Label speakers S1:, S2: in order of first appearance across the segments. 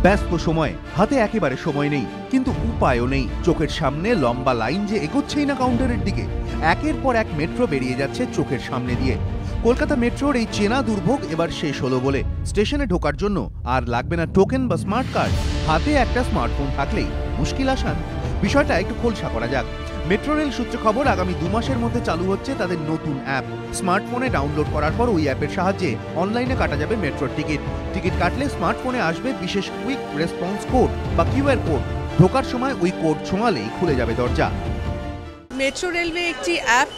S1: ব্যস্ত সময়, হাতে একেবারে সময় নেই, কিন্তু উপায়ও নেই। চোখের সামনে লম্বা লাইন যে এগোচ্ছেই না কাউন্টারের দিকে। একের পর এক মেট্রো বেরিয়ে যাচ্ছে চোখের সামনে দিয়ে। কলকাতা মেট্রোর এই চেনা দুর্ভোগ এবার শেষ হলো বলে স্টেশনে ঢোকার জন্য আর লাগবে না টোকেন বা স্মার্ট কার্ড। হাতে একটা স্মার্টফোন থাকলেই মুশকিল আসান। বিষয়টা একটু খোলসা করা যাক। মেট্রো রেল সূত্রে খবর, আগামী 2 মাসের মধ্যে চালু হচ্ছে তাদের নতুন অ্যাপ। স্মার্টফোনে ডাউনলোড করার পর ওই অ্যাপের সাহায্যে অনলাইনে কাটা যাবে মেট্রোর টিকিট। টিকিট কাটলে স্মার্টফোনে আসবে বিশেষ কুইক রেসপন্স কোড বা কিউআর কোড। ঢোকার সময় ওই কোড ছোঁয়ালেই খুলে যাবে দরজা।
S2: মেট্রো রেলওয়ে একটি অ্যাপ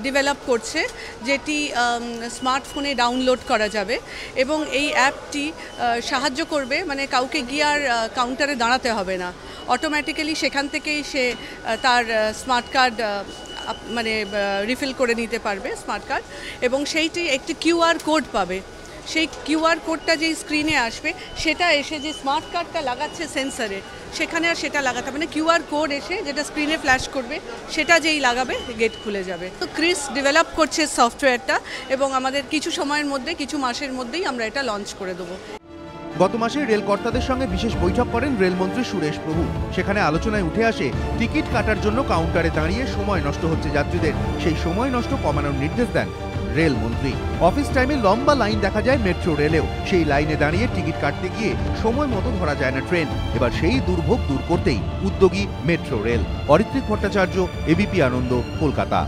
S2: ডেভেলপ করছে, যেটি স্মার্টফোনে ডাউনলোড করা যাবে এবং এই অ্যাপটি সাহায্য করবে, মানে কাউকে গিয়ে আর কাউন্টারে দাঁড়াতে হবে না। অটোমেটিক্যালি সেখান থেকেই সে তার স্মার্ট কার্ড মানে রিফিল করে নিতে পারবে স্মার্ট কার্ড, এবং সেইটি একটি কিউআর কোড পাবে। সেই কিউআর কোডটা যেই স্ক্রিনে আসবে, সেটা এসে যে স্মার্ট কার্ডটা লাগাচ্ছে সেন্সারে, সেখানে আর সেটা লাগাতে হবে না। কিউআর কোড এসে যেটা স্ক্রিনে ফ্ল্যাশ করবে, সেটা যেই লাগাবে গেট খুলে যাবে। তো ক্রিস ডেভেলপ করছে সফটওয়্যারটা, এবং আমাদের কিছু সময়ের মধ্যে, কিছু মাসের মধ্যেই আমরা এটা লঞ্চ করে দেবো।
S1: গত মাসে রেল কর্তাদের সঙ্গে বিশেষ বৈঠক করেন রেলমন্ত্রী সুরেশ প্রভু। সেখানে আলোচনায় উঠে আসে টিকিট কাটার জন্য কাউন্টারে দাঁড়িয়ে সময় নষ্ট হচ্ছে যাত্রীদের। সেই সময় নষ্ট কমানোর নির্দেশ দেন রেলমন্ত্রী। অফিস টাইমে লম্বা লাইন দেখা যায় মেট্রো রেলেও। সেই লাইনে দাঁড়িয়ে টিকিট কাটতে গিয়ে সময় মতো ধরা যায় না ট্রেন। এবার সেই দুর্ভোগ দূর করতেই উদ্যোগী metro rail. Aritrik Bhattacharya, ABP Ananda, Kolkata.